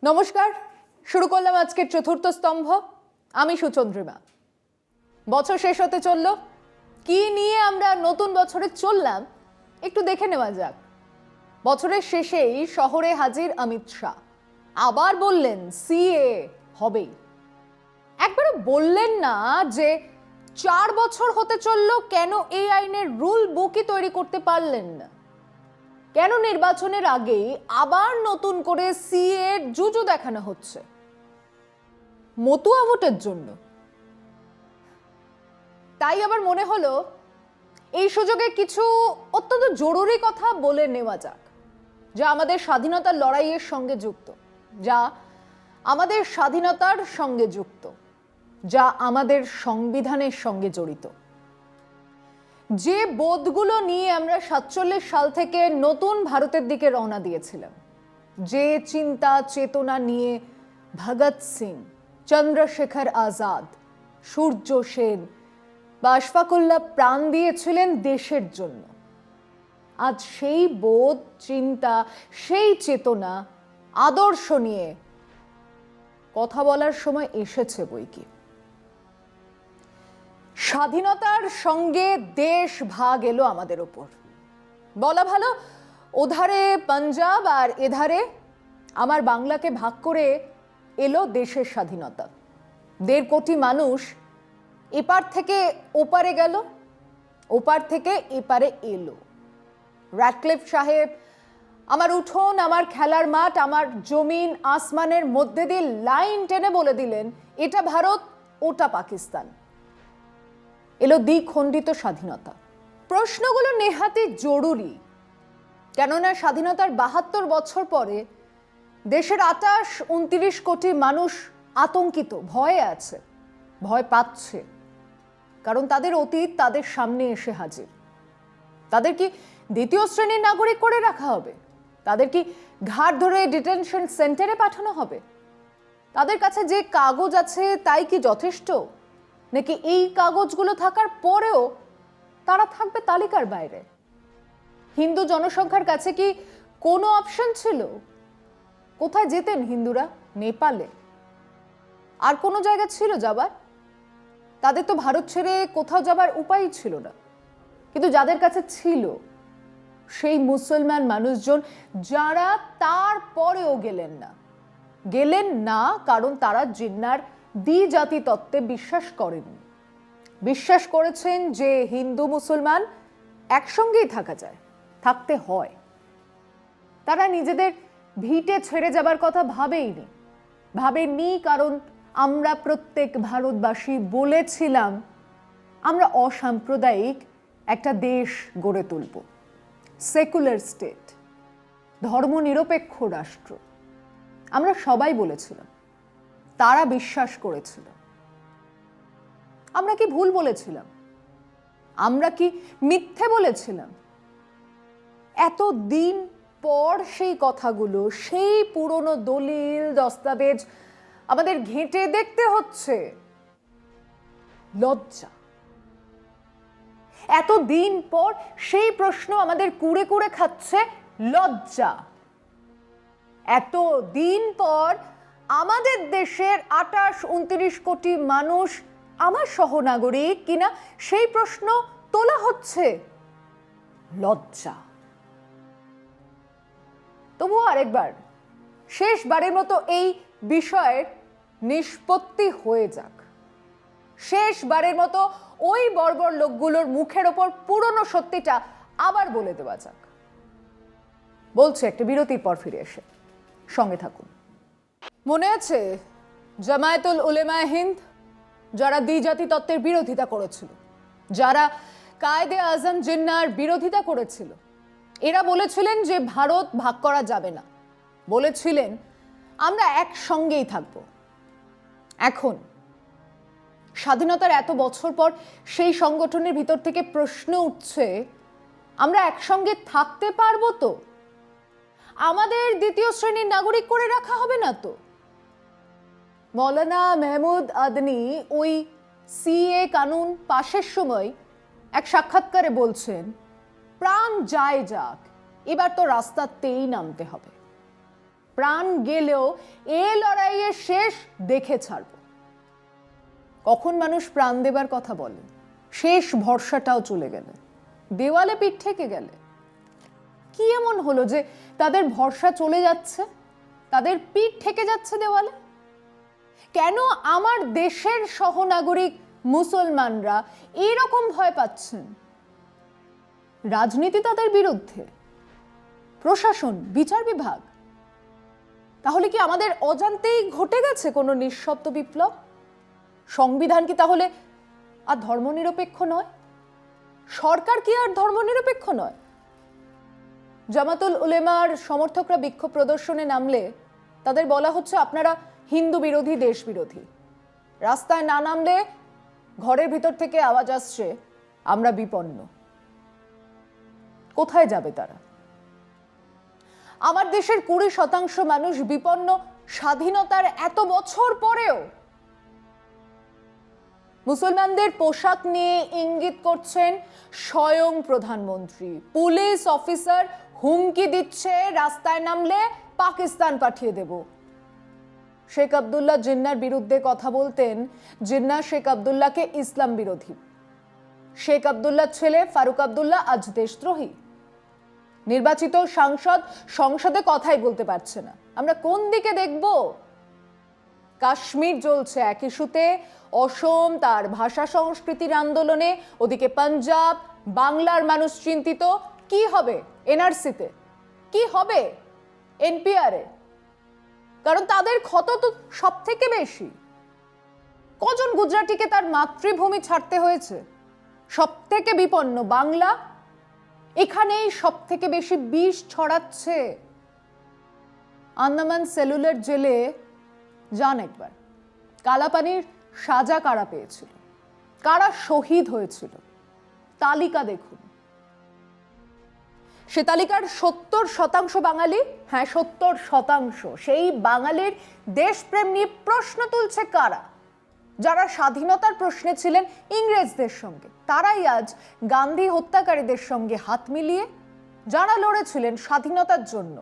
নমস্কার, শুরু করলাম আজকের চতুর্থ স্তম্ভ। আমি সুচন্দ্রিমা। বছর শেষ হতে চলল, কি নিয়ে আমরা নতুন বছরে চললাম একটু দেখে নেওয়া যাক। বছরের শেষেই শহরে হাজির অমিত শাহ, আবার বললেন সিএ হবেই। একবারও বললেন না যে 4 বছর হতে চলল, কেন এই আইনের রুল বুকই তৈরি করতে পারলেন না? কেন নির্বাচনের আগেই আবার নতুন করে সিএ জুজু দেখানো হচ্ছে? মতুয়া ভোটের জন্য? তাই আবার মনে হলো এই সুযোগে কিছু অত্যন্ত জরুরি কথা বলে নেওয়া যাক, যা আমাদের স্বাধীনতার লড়াইয়ের সঙ্গে যুক্ত, যা আমাদের স্বাধীনতার সঙ্গে যুক্ত, যা আমাদের সংবিধানের সঙ্গে জড়িত। যে বোধগুলো নিয়ে আমরা 47 সাল থেকে নতুন ভারতের দিকে রওনা দিয়েছিলাম, যে চিন্তা চেতনা নিয়ে ভগৎ সিং, চন্দ্রশেখর আজাদ, সূর্য সেন বা আশফাকুল্লাহ প্রাণ দিয়েছিলেন দেশের জন্য, আজ সেই বোধ, চিন্তা, সেই চেতনা, আদর্শ নিয়ে কথা বলার সময় এসেছে বইকি। স্বাধীনতার সঙ্গে দেশ ভাগ এলো আমাদের ওপর। বলা ভালো, ওধারে পাঞ্জাব আর এধারে আমার বাংলাকে ভাগ করে এলো দেশের স্বাধীনতা। 1.5 কোটি মানুষ এপার থেকে ওপারে গেল, ওপার থেকে এপারে এলো। র্যাডক্লিফ সাহেব আমার উঠোন, আমার খেলার মাঠ, আমার জমিন আসমানের মধ্যে দিয়ে লাইন টেনে বলে দিলেন এটা ভারত, ওটা পাকিস্তান। এলো দ্বিখণ্ডিত স্বাধীনতা। প্রশ্নগুলো নেহাতি জরুরি, কেননা স্বাধীনতার 72 বছর পরে দেশের 28-29 কোটি মানুষ আতঙ্কিত, ভয়ে আছে, ভয় পাচ্ছে। কারণ তাদের অতীত তাদের সামনে এসে হাজির। তাদের কি দ্বিতীয় শ্রেণীর নাগরিক করে রাখা হবে? তাদের কি ঘাড় ধরে ডিটেনশন সেন্টারে পাঠানো হবে? তাদের কাছে যে কাগজ আছে তাই কি যথেষ্ট, নাকি এই কাগজগুলো থাকার পরেও তারা থাকবে তালিকার বাইরে? হিন্দু জনসংখ্যার কাছে কি কোনো অপশন ছিল? কোথায় যেতেন হিন্দুরা? নেপালে। আর কোনো জায়গা ছিল যাবার? তাদের তো ভারত ছেড়ে কোথাও যাবার উপায় ছিল না। কিন্তু যাদের কাছে ছিল, সেই মুসলমান মানুষজন যারা তারপরেও গেলেন না কারণ তারা জিন্নার দ্বিজাতি তত্ত্বে বিশ্বাস করেননি। বিশ্বাস করেছেন যে হিন্দু মুসলমান একসঙ্গেই থাকা যায়, থাকতে হয়। তারা নিজেদের ভিটে ছেড়ে যাবার কথা ভাবেননি, কারণ আমরা প্রত্যেক ভারতবাসী বলেছিলাম আমরা অসাম্প্রদায়িক একটা দেশ গড়ে তুলব, সেকুলার স্টেট, ধর্মনিরপেক্ষ রাষ্ট্র। আমরা সবাই বলেছিলাম, তারা বিশ্বাস করেছিল। আমরা কি ভুল বলেছিলাম? আমরা কি মিথ্যে বলেছিলাম? এতদিন পর সেই কথাগুলো, সেই পুরনো দলিল দস্তাবেজ আমাদের ঘেঁটে দেখতে হচ্ছে। লজ্জা। এতদিন পর সেই প্রশ্ন আমাদের কুড়ে কুড়ে খাচ্ছে। লজ্জা। এতদিন পর আমাদের দেশের 28-29 কোটি মানুষ আমার সহনাগরিক কিনা সেই প্রশ্ন তোলা হচ্ছে। লজ্জা। তবুও আরেকবার, শেষবারের মতো এই বিষয়ের নিষ্পত্তি হয়ে যাক। শেষবারের মতো ওই বর্বর লোকগুলোর মুখের ওপর পুরনো সত্যিটা আবার বলে দেওয়া যাক। বলছে একটা বিরতির পর ফিরে এসে, সঙ্গে থাকুন। মনে আছে জামায়াতুল উলেমায়ে হিন্দ, যারা দ্বিজাতি তত্ত্বের বিরোধিতা করেছিল, যারা কায়েদে আজম জিন্নাহর বিরোধিতা করেছিল? এরা বলেছিলেন যে ভারত ভাগ করা যাবে না, বলেছিলেন আমরা একসঙ্গেই থাকব। এখন স্বাধীনতার এত বছর পর সেই সংগঠনের ভিতর থেকে প্রশ্ন উঠছে, আমরা একসঙ্গে থাকতে পারবো তো? আমাদের দ্বিতীয় শ্রেণীর নাগরিক করে রাখা হবে না তো? মৌলানা মেহমুদ আদনি ওই সিএ কানুন পাশের সময় এক সাক্ষাৎকারে বলছেন, প্রাণ যায় যাক, এবার তো রাস্তাতেই নামতে হবে। প্রাণ গেলেও এ লড়াইয়ের শেষ দেখে ছাড়ব। কখন মানুষ প্রাণ দেবার কথা বলে, শেষ ভরসাটাও চলে গেলে, দেওয়ালে পিঠ থেকে গেলে। কি এমন হলো যে তাদের ভরসা চলে যাচ্ছে, তাদের পিঠ থেকে যাচ্ছে দেওয়ালে? কেন আমার দেশের সহনাগরিক মুসলমানরা এরকম ভয় পাচ্ছেন? রাজনীতি তাদের বিরুদ্ধে, প্রশাসন, বিচার বিভাগ। তাহলে কি আমাদের অজান্তেই ঘটে গেছে কোনো নিঃশব্দ বিপ্লব? সংবিধান কি তাহলে আর ধর্মনিরপেক্ষ নয়? সরকার কি আর ধর্মনিরপেক্ষ নয়? জামাতুল উলেমার সমর্থকরা বিক্ষোভ প্রদর্শনে নামলে তাদের বলা হচ্ছে আপনারা হিন্দু বিরোধী, দেশ বিরোধী। রাস্তায় না নামলে ঘরের ভিতর থেকে আওয়াজ আসছে আমরা বিপন্ন। কোথায় যাবে তারা? আমার দেশের 20% মানুষ বিপন্ন স্বাধীনতার এত বছর পরেও। মুসলমানদের পোশাক নিয়ে ইঙ্গিত করছেন স্বয়ং প্রধানমন্ত্রী। পুলিশ অফিসার হুমকি দিচ্ছে রাস্তায় নামলে পাকিস্তান পাঠিয়ে দেব। শেখ আব্দুল্লাহ জিন্নার বিরুদ্ধে কথা বলতেন, জিন্না শেখ আব্দুল্লাহকে ইসলাম বিরোধী। শেখ আব্দুল্লাহ ছেলে ফারুক আব্দুল্লাহ আজ দেশদ্রোহী। নির্বাচিত সাংসদ সংসদে কথাই বলতে পারছে না। আমরা কোন দিকে দেখব? কাশ্মীর জ্বলছে এক ইস্যুতে, অসম তার ভাষা সংস্কৃতির আন্দোলনে, ওদিকে পাঞ্জাব, বাংলার মানুষ চিন্তিত কি হবে এনআরসিতে, কি হবে এনপিআরে। কারণ তাদের ক্ষত তো সব থেকে বেশি। কজন গুজরাটিকে তার মাতৃভূমি ছাড়তে হয়েছে? সব থেকে বিপন্ন বাংলা, এখানেই সব থেকে বেশি বিষ ছড়াচ্ছে। আন্দামান সেলুলার জেলে যান একবার, কালাপানির সাজা কারা পেয়েছিল, কারা শহীদ হয়েছিল, তালিকা দেখুন। সে তালিকার 70% বাঙালি। হ্যাঁ, 70%। সেই বাঙালির দেশপ্রেম নিয়ে প্রশ্ন তুলছে কারা? যারা স্বাধীনতার প্রশ্নে ছিলেন ইংরেজদের সঙ্গে, তারাই আজ গান্ধী হত্যাকারীদের সঙ্গে হাত মিলিয়ে যারা লড়েছিলেন স্বাধীনতার জন্য,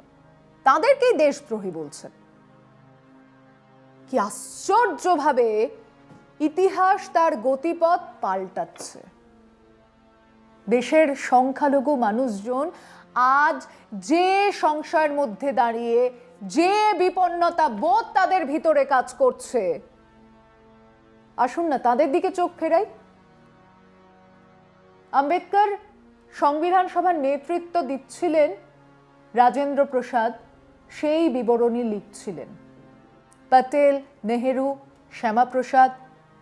তাদেরকেই দেশদ্রোহী বলছেন। কি আশ্চর্যভাবে ইতিহাস তার গতিপথ পাল্টাচ্ছে। দেশের সংখ্যালঘু মানুষজন আজ যে সংশয়ের মধ্যে দাঁড়িয়ে, যে বিপন্নতা বোধ তাদের ভিতরে কাজ করছে, আসুন না তাদের দিকে চোখ ফেরাই। আম্বেদকর সংবিধান সভার নেতৃত্ব দিচ্ছিলেন রাজেন্দ্র প্রসাদ, সেই বিবরণী লিখছিলেন। প্যাটেল, নেহেরু, শ্যামাপ্রসাদ,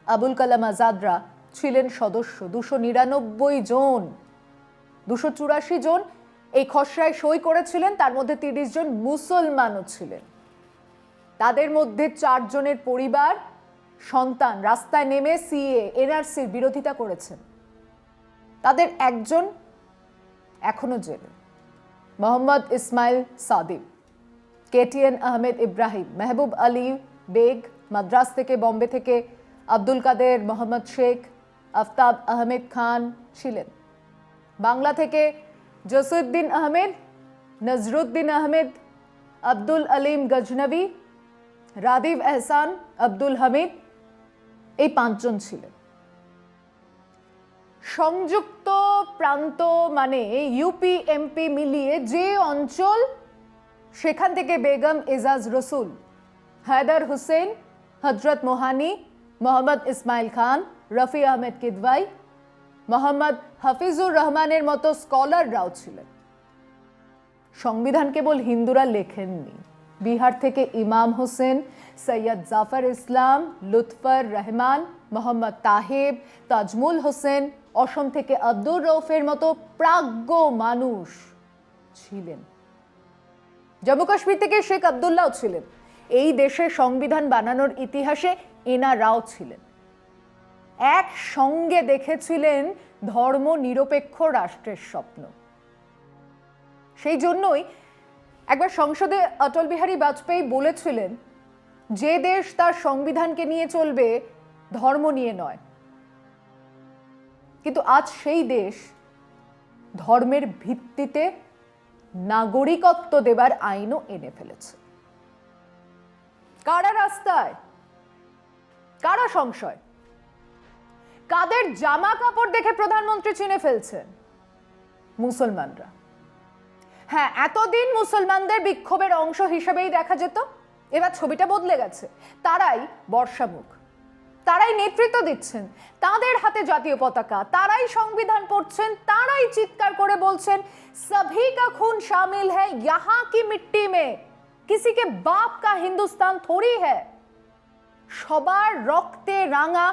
আবুল কালাম আজাদরা ছিলেন সদস্য। 299 জন, 284 জন এই খসড়ায় সই করেছিলেন। তার মধ্যে 30 জন মুসলমানও ছিলেন। তাদের মধ্যে 4 জনের পরিবার, সন্তান রাস্তায় নেমে সিএ, এনআরসির বিরোধিতা করেছেন। তাদের একজন এখনো জেলে, মোহাম্মদ ইসমাইল সাদিক, কেটিএন আহমেদ ইব্রাহিম, মেহবুব আলী বেগ, মাদ্রাস থেকে, বোম্বে থেকে আব্দুল কাদের মোহাম্মদ শেখ, আফতাব আহমেদ খান ছিলেন। বাংলা থেকে জসিউদ্দিন আহমেদ, নজরুদ্দিন আহমেদ, আব্দুল আলিম গজনবী, রাদিব এহসান, আব্দুল হামিদ, এই 5 জন ছিলেন। সংযুক্ত প্রান্ত মানে ইউপি এমপি মিলিয়ে যে অঞ্চল, সেখান থেকে বেগম এজাজ রসুল, হায়দার হুসেন, হজরত মোহানি, মোহাম্মদ ইসমাইল খান, রফি আহমেদ কিদওয়াই, মোহাম্মদ হাফিজুর রহমানের মতো স্কলাররাও ছিলেন। সংবিধান কেবল হিন্দুরা লেখেননি। বিহার থেকে ইমাম হোসেন, সৈয়দ জাফর ইসলাম, লুৎফর রহমান, মোহাম্মদ তাহেব, তাজমুল হোসেন, অসম থেকে আব্দুর রৌফের মতো প্রাজ্ঞ মানুষ ছিলেন। জম্মু কাশ্মীর থেকে শেখ আব্দুল্লাহও ছিলেন। এই দেশে সংবিধান বানানোর ইতিহাসে এনারাও ছিলেন। একসঙ্গে দেখেছিলেন ধর্ম নিরপেক্ষ রাষ্ট্রের স্বপ্ন। সেই জন্যই একবার সংসদে অটল বিহারী বাজপেয়ী বলেছিলেন, যে দেশ তার সংবিধানকে নিয়ে চলবে, ধর্ম নিয়ে নয়। কিন্তু আজ সেই দেশ ধর্মের ভিত্তিতে নাগরিকত্ব দেবার আইনও এনে ফেলেছে। কারা রাস্তায়, কারা সংশয়, কাদের জামা কাপড় দেখে প্রধানমন্ত্রী চিনে ফেলছেন? মুসলমানরা। হ্যাঁ, এতদিন মুসলমানদের বিক্ষোভের অংশ হিসেবেই দেখা যেত, এবার ছবিটা বদলে গেছে। তারাই বর্ষামুখ, তারাই নেতৃত্ব দিচ্ছেন, তাদের হাতে জাতীয় পতাকা, তারাই সংবিধান পড়ছেন, তারাই চিৎকার করে বলছেন সভি কা খুন শামিল হ্যায় ইহাঁ কি মিট্টি মে, কিসি কে বাপ কা হিন্দুস্তান থোড়ি হ্যায়। সবার রক্তে রাঙা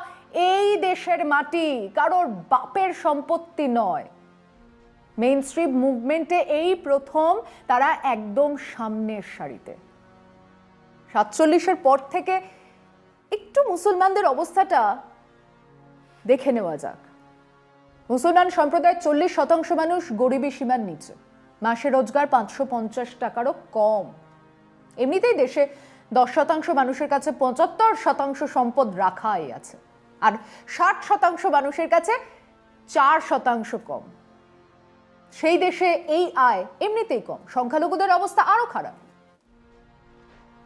এই দেশের মাটি কারোর বাপের সম্পত্তি নয়। মেইনস্ট্রিম মুভমেন্টে এই প্রথম তারা একদম সামনের সারিতে। 47-এর পর থেকে একটু মুসলমানদের অবস্থাটা দেখে নেওয়া যাক। মুসলমান সম্প্রদায়ের 40% মানুষ গরিবী সীমার নিচে, মাসে রোজগার 550 টাকারও কম। এমনিতেই দেশে 10% মানুষের কাছে 75% সম্পদ রাখাই আছে, আর 60% মানুষের কাছে 4% কম। সেই দেশে এই আয় এমনিতেই কম, সংখ্যালঘুদের অবস্থা আরো খারাপ।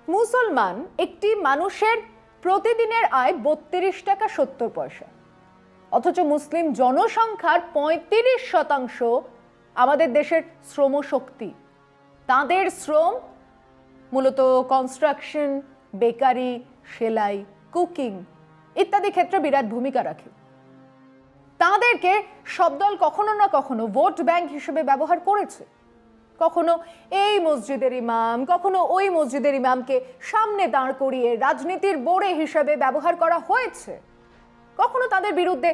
মুসলমান একটি মানুষের প্রতিদিনের আয় 32 টাকা 70 পয়সা, অথচ মুসলিম জনসংখ্যার 35% আমাদের দেশের শ্রমশক্তি। তাদের শ্রম মূলত কনস্ট্রাকশন, বেকারি, সেলাই, কুকিং ইত্যাদি ক্ষেত্রে বিরাট ভূমিকা রাখে। তাদেরকে সব দল কখনো না কখনো ভোট ব্যাংক হিসেবে ব্যবহার করেছে। কখনো এই মসজিদের ইমাম, কখনো ওই মসজিদের ইমামকে সামনে দাঁড় করিয়ে রাজনীতির বোড়ে হিসেবে ব্যবহার করা হয়েছে। কখনো তাদের বিরুদ্ধে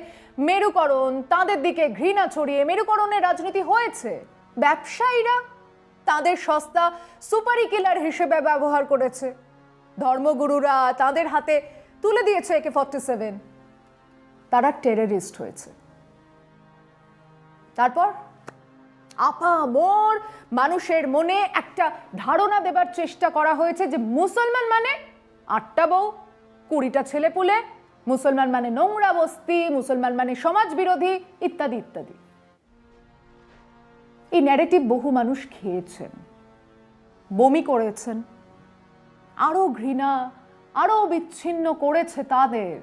মেরুকরণ, তাদের দিকে ঘৃণা ছড়িয়ে মেরুকরণের রাজনীতি হয়েছে। ব্যবসায়ীরা তাদের সস্তা সুপারি কিলার হিসেবে ব্যবহার করেছে। ধর্মগুরুরা তাদের হাতে তুলে দিয়েছে AK-47। তারা টেররিস্ট হয়েছে। তারপর আপামর মানুষের মনে একটা ধারণা দেবার চেষ্টা করা হয়েছে যে মুসলমান মানে 8টা বউ, 20টা ছেলেপুলে, মুসলমান মানে নোংরা বস্তি, মুসলমান মানে সমাজ বিরোধী ইত্যাদি ইত্যাদি। এই ন্যারেটিভ বহু মানুষ খেয়েছেন, বমি করেছেন, আরো ঘৃণা, আরো বিচ্ছিন্ন করেছে তাদের।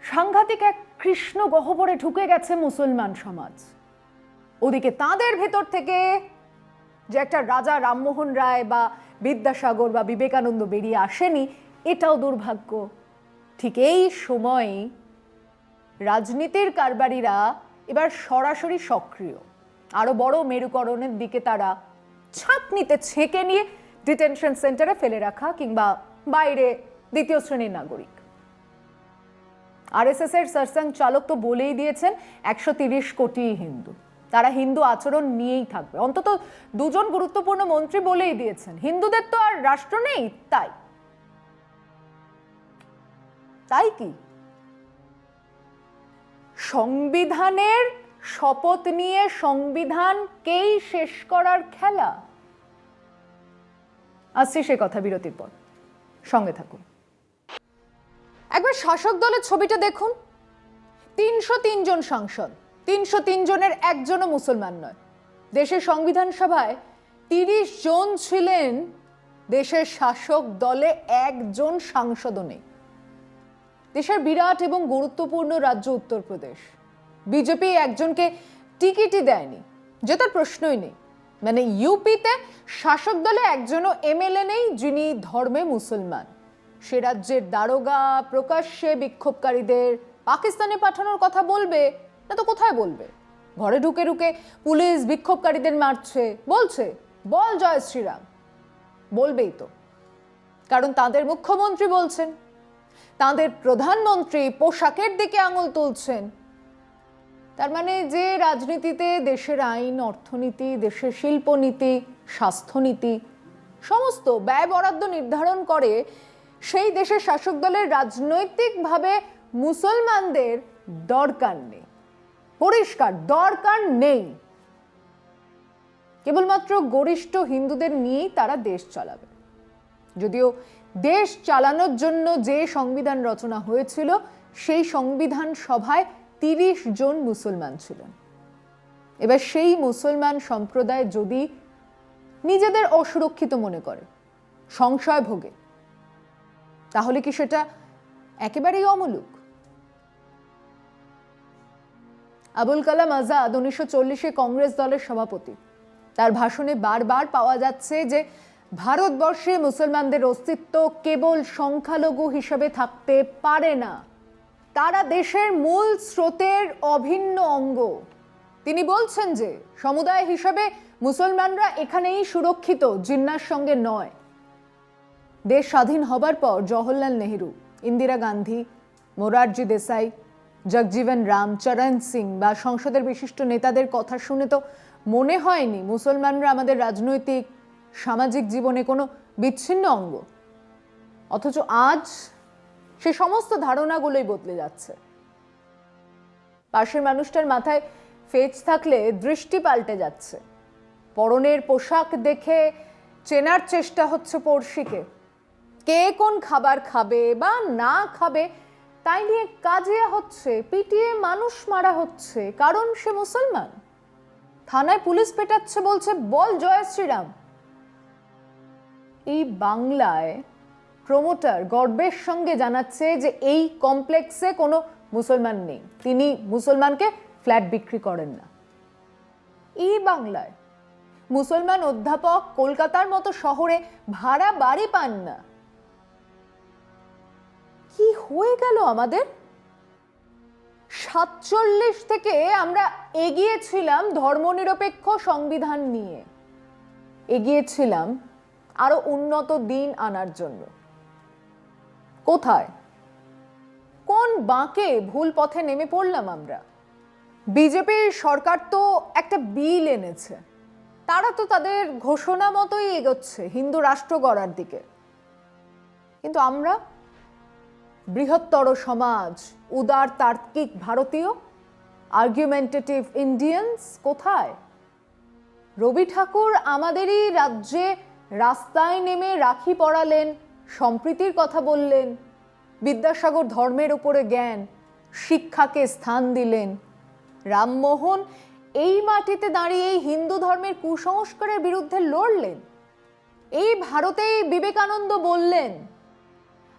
সাংঘাতিক এক কৃষ্ণ গহ্বরে ঢুকে গেছে মুসলমান সমাজ। ওদিকে তাদের ভেতর থেকে যে একটা রাজা রামমোহন রায় বা বিদ্যাসাগর বা বিবেকানন্দ বেরিয়ে আসেনি, এটাও দুর্ভাগ্য। ঠিক এই সময় রাজনীতির কারবারিরা এবার সরাসরি সক্রিয়। আরো বড় মেরুকরণের দিকে তারা ছাঁকনিতে ছেঁকে নিয়ে ডিটেনশন সেন্টারে ফেলে রাখা কিংবা বাইরে দ্বিতীয় শ্রেণীর নাগরিক। RSS এর সারসং চালক তো বলেই দিয়েছেন 130 কোটি হিন্দু, তারা হিন্দু আচরণ নিয়েই থাকবে। অন্তত 2 জন গুরুত্বপূর্ণ মন্ত্রী বলেই দিয়েছেন হিন্দুদের তো আর রাষ্ট্র নেই। তাই কি সংবিধানের শপথ নিয়ে সংবিধানকেই শেষ করার খেলা? আসছি সে কথা বিরতির পর, সঙ্গে থাকুন। একবার শাসক দলের ছবিটা দেখুন। 303 জন সাংসদ, 303 জনের একজনও মুসলমান নয়। দেশের সংবিধান সভায় 30 জন ছিলেন, দেশের শাসক দলে একজন সাংসদও নেই। দেশের বিরাট এবং গুরুত্বপূর্ণ রাজ্য উত্তরপ্রদেশ, বিজেপি একজনকে টিকিটই দেয়নি, জেতার প্রশ্নই নেই। মানে ইউপিতে শাসক দলে একজনও MLA নেই যিনি ধর্মে মুসলমান। সে রাজ্যের দারোগা প্রকাশ্যে বিক্ষোভকারীদের পাকিস্তানে পাঠানোর কথা বলবে না তো কোথায় বলবে? ঘরে ঢুকে ঢুকে পুলিশ বিক্ষোভকারীদের মারছে, বলছে বল জয় শ্রীরাম। বলবেই তো, কারণ তাদের মুখ্যমন্ত্রী বলছেন, তাদের প্রধানমন্ত্রী পোশাকের দিকে আঙুল তুলছেন। তার মানে যে রাজনীতিতে দেশের আইন, অর্থনীতি, দেশের শিল্পনীতি, স্বাস্থ্যনীতি সমস্ত ব্যয় বরাদ্দ নির্ধারণ করে, সেই দেশের শাসক দলের রাজনৈতিকভাবে মুসলমানদের দরকার নেই। পরিষ্কার দরকার নেই। কেবলমাত্র গরিষ্ঠ হিন্দুদের নিয়েই তারা দেশ চালাবে। যদিও দেশ চালানোর জন্য যে সংবিধান রচনা হয়েছিল, সেই সংবিধান সভায় 30 জন মুসলমান ছিলেন। এবার সেই মুসলমান সম্প্রদায় যদি নিজেদের অসুরক্ষিত মনে করে, সংশয় ভোগে, তাহলে কি সেটা একেবারেই অমূলক? আবুল কালাম আজাদ 1940-এ কংগ্রেস দলের সভাপতি। তার ভাষণে বারবার পাওয়া যাচ্ছে যে ভারতবর্ষে মুসলমানদের অস্তিত্ব কেবল সংখ্যালঘু হিসেবে থাকতে পারে না, তারা দেশের মূল স্রোতের অভিন্ন অঙ্গ। তিনি বলছেন যে সমুদায় হিসেবে মুসলমানরা এখানেই সুরক্ষিত, জিন্নার সঙ্গে নয়। দেশ স্বাধীন হবার পর জওহরলাল নেহেরু, ইন্দিরা গান্ধী, মোরারজি দেসাই, জগজীবন রাম, চরণ সিং বা সংসদের বিশিষ্ট নেতাদের কথা শুনে তো মনে হয়নি মুসলমানরা আমাদের রাজনৈতিক সামাজিক জীবনে কোনো বিচ্ছিন্ন অঙ্গ। অথচ আজ সে সমস্ত ধারণাগুলোই বদলে যাচ্ছে। পাশের মানুষটার মাথায় ফেজ থাকলে দৃষ্টি পাল্টে যাচ্ছে। পরনের পোশাক দেখে চেনার চেষ্টা হচ্ছে পড়শিকে। কে কোন খাবার খাবে বা না খাবে তাই নিয়ে কাজিয়া হচ্ছে, পিটিয়ে মানুষ মারা হচ্ছে, কারণ সে মুসলমান। থানায় পুলিশ পেটাচ্ছে, বলছে বল জয় শ্রীরাম। এই বাংলায় প্রমোটার গর্বের সঙ্গে জানাচ্ছে যে এই কমপ্লেক্সে কোনো মুসলমান নেই, তিনি মুসলমানকে ফ্ল্যাট বিক্রি করেন না। এই বাংলায় মুসলমান অধ্যাপক কলকাতার মতো শহরে ভাড়া বাড়ি পান না। কি হয়ে গেল আমাদের? 47 থেকে আমরা এগিয়েছিলাম ধর্মনিরপেক্ষ সংবিধান নিয়ে, এগিয়েছিলাম আরো উন্নত দিন আনার জন্য। কোথায়, কোন বাঁকে ভুল পথে নেমে পড়লাম আমরা? বিজেপির সরকার তো একটা বিল এনেছে, তারা তো তাদের ঘোষণা মতোই এগোচ্ছে হিন্দু রাষ্ট্র গড়ার দিকে। কিন্তু আমরা বৃহত্তর সমাজ, উদার তার্কিক ভারতীয়, আর্গুমেন্টেটিভ ইন্ডিয়ান্স কোথায়? রবি ঠাকুর আমাদেরই রাজ্যে রাস্তায় নেমে রাখি পরালেন, সম্প্রীতির কথা বললেন, বিদ্যাসাগর ধর্মের উপরে জ্ঞান, শিক্ষাকে স্থান দিলেন। রামমোহন এই মাটিতে দাঁড়িয়ে হিন্দু ধর্মের কুসংস্কারের বিরুদ্ধে লড়লেন। এই ভারতেই বিবেকানন্দ বললেন,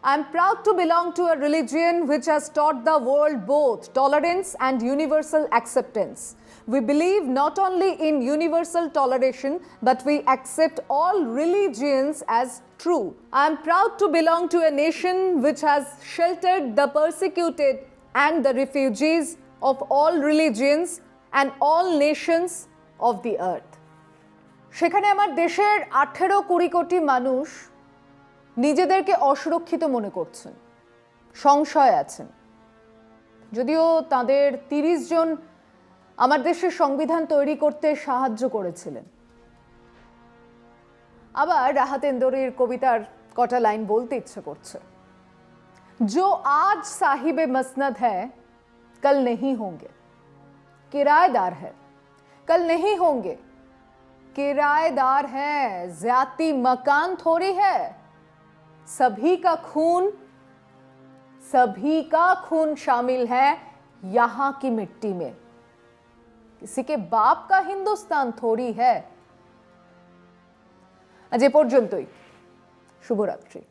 I am proud to belong to a religion which has taught the world both tolerance and universal acceptance. We believe not only in universal toleration, but we accept all religions as true. I am proud to belong to a nation which has sheltered the persecuted and the refugees of all religions and all nations of the earth. সেখানে আমার দেশের 18-20 কোটি মানুষ নিজেদেরকে অসুরক্ষিত মনে করছেন, সংশয় আছেন। যদিও তাদের 30 জন আমার দেশের সংবিধান তৈরি করতে সাহায্য করেছিলেন। আবার রাহাত ইন্দোরের কবিতার কটা লাইন বলতে ইচ্ছে করছে। जो आज साहिबे मसनद है कल नहीं होंगे, किराएदार है कल नहीं होंगे, किराएदार है ज्यादती मकान थोड़ी है, सभी का खून शामिल है यहां की मिट्टी में, किसी के बाप का हिंदुस्तान थोड़ी है। আজ এ পর্যন্তই। শুভরাত্রি।